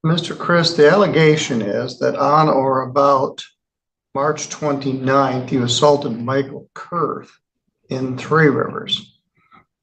Mr. Chris, the allegation is that on or about March 29th, you assaulted Michael Kurth in Three Rivers.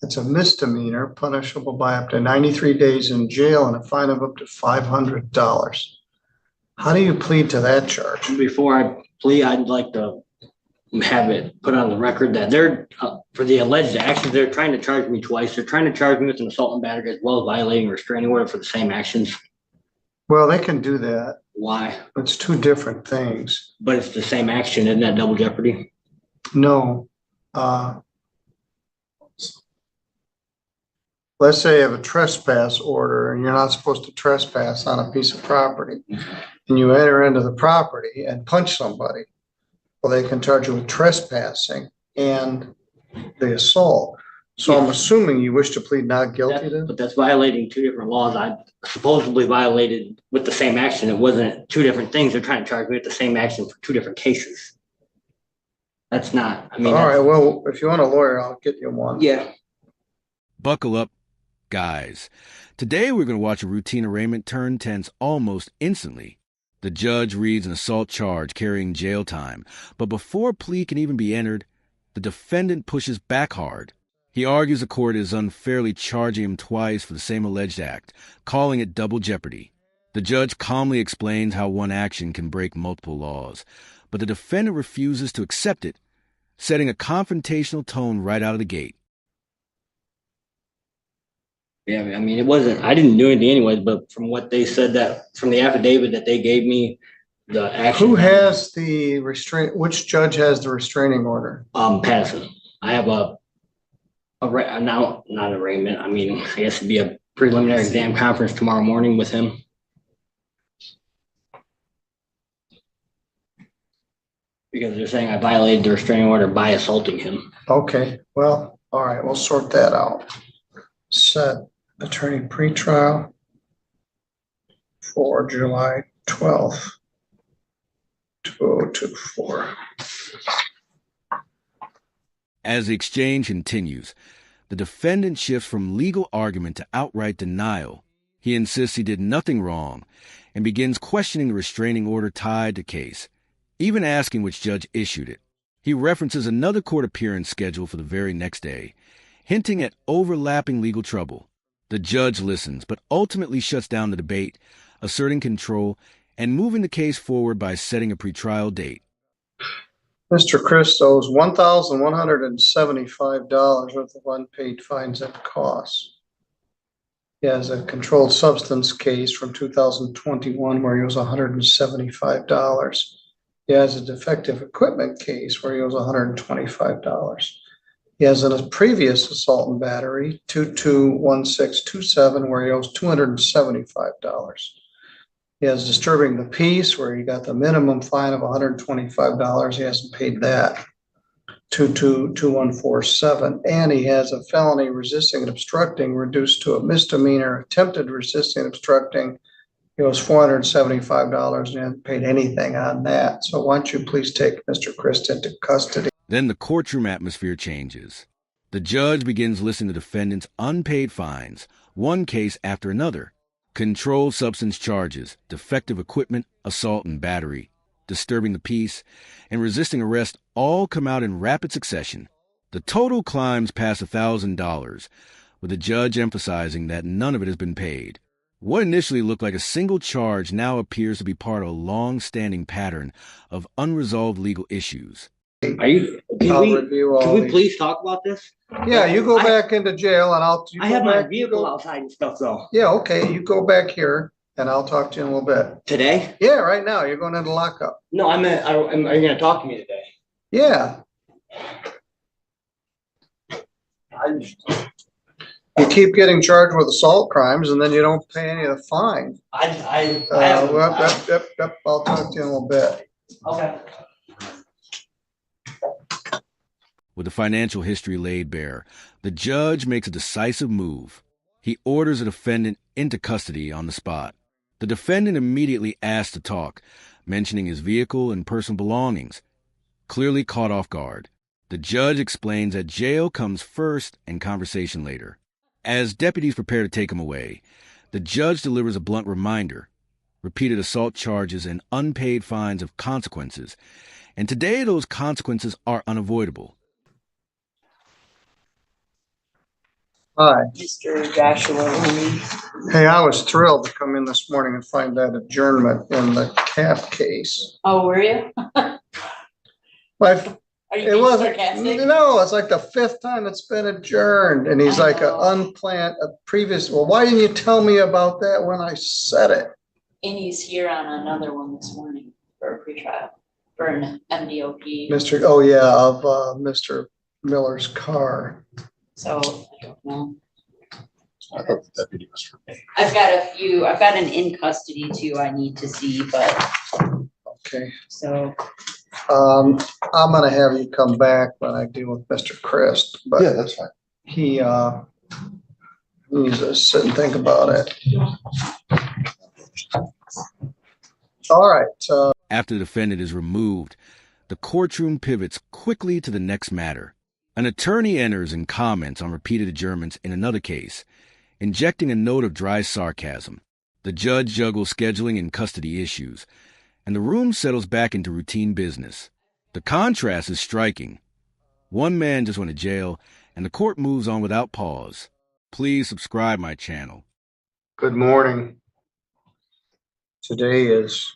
It's a misdemeanor punishable by up to 93 days in jail and a fine of up to $500. How do you plead to that charge? Before I plead, I'd like to have it put on the record that they're, for the alleged actions, they're trying to charge me twice. They're trying to charge me with an assault and battery as well as violating a restraining order for the same actions. Well, they can do that. Why? It's two different things. But it's the same action. Isn't that double jeopardy? No. Let's say you have a trespass order and you're not supposed to trespass on a piece of property, and you enter into the property and punch somebody. Well, they can charge you with trespassing and the assault. So I'm assuming you wish to plead not guilty to? But that's violating two different laws. I supposedly violated with the same action. It wasn't two different things. They're trying to charge me with the same action for two different cases. That's not, I mean. All right, well, if you want a lawyer, I'll get you one. Yeah. Buckle up, guys. Today we're going to watch a routine arraignment turn tense almost instantly. The judge reads an assault charge carrying jail time, but before a plea can even be entered, the defendant pushes back hard. He argues the court is unfairly charging him twice for the same alleged act, calling it double jeopardy. The judge calmly explains how one action can break multiple laws, but the defendant refuses to accept it, setting a confrontational tone right out of the gate. Yeah, I mean, it wasn't, I didn't do anything anyways, but from what they said, that from the affidavit that they gave me, the action. Who has the which judge has the restraining order? Patterson. I have not arraignment. I mean, I guess it'd be a preliminary exam conference tomorrow morning with him. Because they're saying I violated the restraining order by assaulting him. Okay, well, all right, we'll sort that out. Set attorney pretrial for July 12th, 2024. As the exchange continues, the defendant shifts from legal argument to outright denial. He insists he did nothing wrong and begins questioning the restraining order tied to case, even asking which judge issued it. He references another court appearance scheduled for the very next day, hinting at overlapping legal trouble. The judge listens, but ultimately shuts down the debate, asserting control and moving the case forward by setting a pretrial date. Mr. Chris owes $1,175 worth of unpaid fines and costs. He has a controlled substance case from 2021 where he owes $175. He has a defective equipment case where he owes $125. He has a previous assault and battery, 221627, where he owes $275. He has disturbing the peace, where he got the minimum fine of $125. He hasn't paid that, 222147. And he has a felony resisting and obstructing reduced to a misdemeanor, attempted resisting and obstructing. He owes $475 and he hasn't paid anything on that. So why don't you please take Mr. Chris into custody? Then the courtroom atmosphere changes. The judge begins listing the defendant's unpaid fines, one case after another. Controlled substance charges, defective equipment, assault and battery, disturbing the peace, and resisting arrest all come out in rapid succession. The total climbs past $1,000, with the judge emphasizing that none of it has been paid. What initially looked like a single charge now appears to be part of a long-standing pattern of unresolved legal issues. Can we please talk about this? Yeah, you go back into jail and I have my vehicle outside and stuff though. Yeah, okay, you go back here and I'll talk to you in a little bit. Today? Yeah, right now, you're going into lockup. No, are you going to talk to me today? Yeah. You keep getting charged with assault crimes and then you don't pay any of the fine. I'll talk to you in a little bit. Okay. With the financial history laid bare, the judge makes a decisive move. He orders the defendant into custody on the spot. The defendant immediately asks to talk, mentioning his vehicle and personal belongings. Clearly caught off guard, the judge explains that jail comes first and conversation later. As deputies prepare to take him away, the judge delivers a blunt reminder. repeated assault charges, and unpaid fines of consequences. And today, those consequences are unavoidable. Hi. Mr. Joshua Lee. Hey, I was thrilled to come in this morning and find that adjournment in the CAF case. Oh, were you? But Are you it being wasn't, sarcastic? no, it's like the fifth time it's been adjourned. And he's I like, know. a previous, well, why didn't you tell me about that when I said it? And he's here on another one this morning for a pretrial, for an MDOP. Oh yeah, of Mr. Miller's car. So, I don't know. I thought the deputy was for me. I've got an in custody too I need to see, but, Okay. so, I'm gonna have you come back when I deal with Mr. Christ, Yeah, but that's fine. he needs to sit and think about it. All right, After the defendant is removed, the courtroom pivots quickly to the next matter. An attorney enters and comments on repeated adjournments in another case, injecting a note of dry sarcasm. The judge juggles scheduling and custody issues, and the room settles back into routine business. The contrast is striking. One man just went to jail, and the court moves on without pause. Please subscribe my channel. good morning. Today is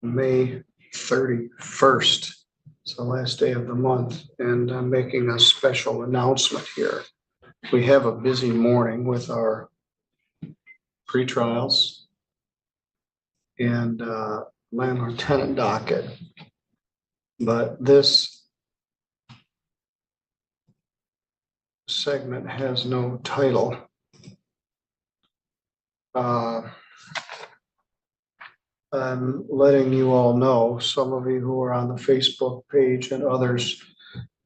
May 31st. It's the last day of the month, and I'm making a special announcement here. We have a busy morning with our pretrials and landlord-tenant docket. But this segment has no title. I'm letting you all know, some of you who are on the Facebook page and others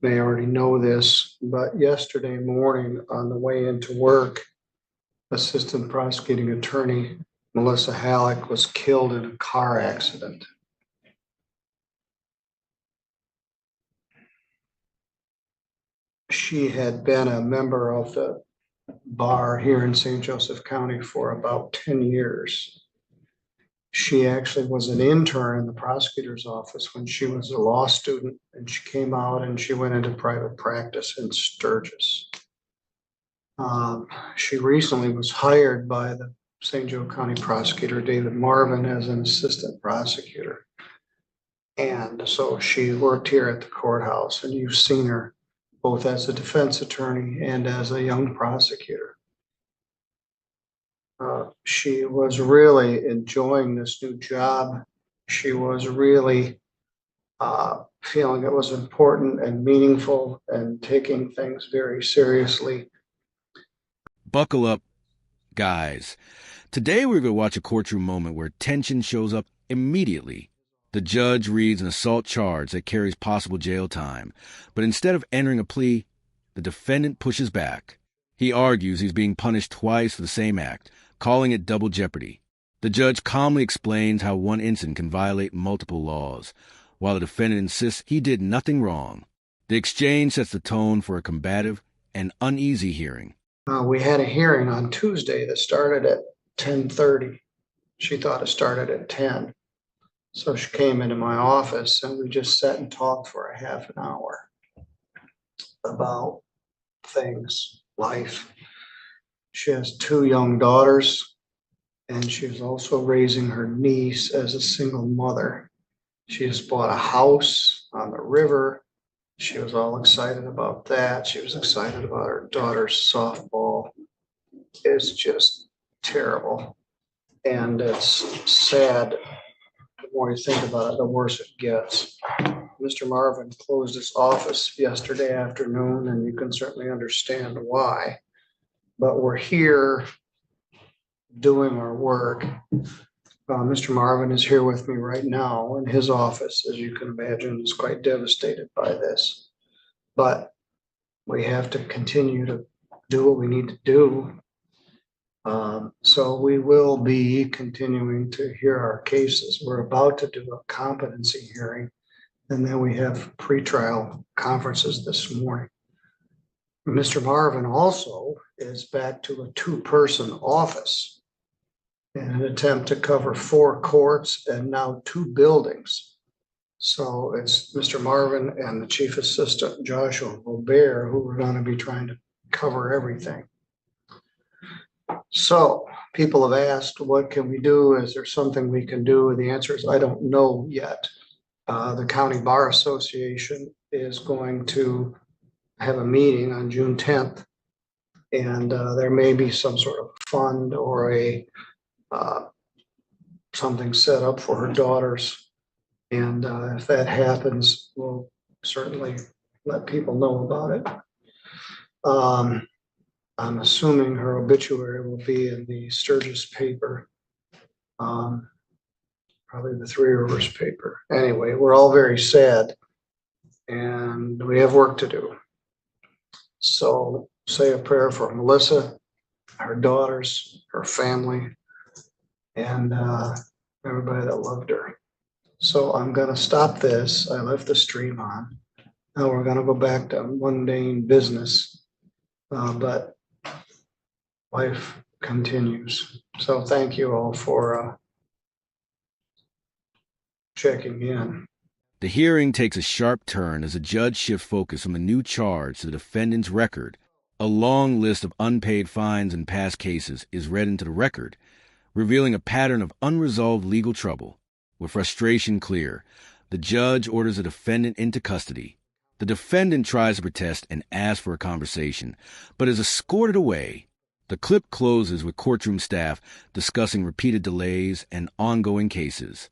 may already know this, but yesterday morning on the way into work, Assistant Prosecuting Attorney Melissa Halleck was killed in a car accident. She had been a member of the bar here in St. Joseph County for about 10 years. She actually was an intern in the prosecutor's office when she was a law student, and she came out and she went into private practice in Sturgis. She recently was hired by the St. Joe County prosecutor, David Marvin, as an assistant prosecutor. And so she worked here at the courthouse, and you've seen her both as a defense attorney and as a young prosecutor. She was really enjoying this new job. She was really feeling it was important and meaningful and taking things very seriously. Buckle up, guys. Today we're going to watch a courtroom moment where tension shows up immediately. The judge reads an assault charge that carries possible jail time, but instead of entering a plea, the defendant pushes back. He argues he's being punished twice for the same act, calling it double jeopardy. The judge calmly explains how one incident can violate multiple laws, while the defendant insists he did nothing wrong. The exchange sets the tone for a combative and uneasy hearing. We had a hearing on Tuesday that started at 10:30. She thought it started at 10. So she came into my office and we just sat and talked for a half an hour about things, life. She has 2 young daughters, and she's also raising her niece as a single mother. She just bought a house on the river. She was all excited about that. She was excited about her daughter's softball. It's just terrible. And it's sad. The more you think about it, the worse it gets. Mr. Marvin closed his office yesterday afternoon, and you can certainly understand why. But we're here doing our work. Mr. Marvin is here with me right now in his office. As you can imagine, is quite devastated by this. But we have to continue to do what we need to do. So we will be continuing to hear our cases. We're about to do a competency hearing, and then we have pretrial conferences this morning. Mr. Marvin also is back to a 2-person office. in an attempt to cover 4 courts and now 2 buildings. So it's Mr. Marvin and the chief assistant Joshua Robert who are going to be trying to cover everything. So people have asked, what can we do? Is there something we can do? The answer is, I don't know yet. The County Bar Association is going to have a meeting on June 10th. And there may be some sort of fund or a something set up for her daughters. And if that happens, we'll certainly let people know about it. I'm assuming her obituary will be in the Sturgis paper, probably the Three Rivers paper. Anyway, we're all very sad and we have work to do. So say a prayer for Melissa, her daughters, her family, and everybody that loved her. So I'm going to stop this. I left the stream on. Now we're going to go back to mundane business, but life continues. So thank you all for checking in. The hearing takes a sharp turn as the judge shifts focus from a new charge to the defendant's record. A long list of unpaid fines and past cases is read into the record, revealing a pattern of unresolved legal trouble. With frustration clear, the judge orders the defendant into custody. The defendant tries to protest and asks for a conversation, but is escorted away. The clip closes with courtroom staff discussing repeated delays and ongoing cases.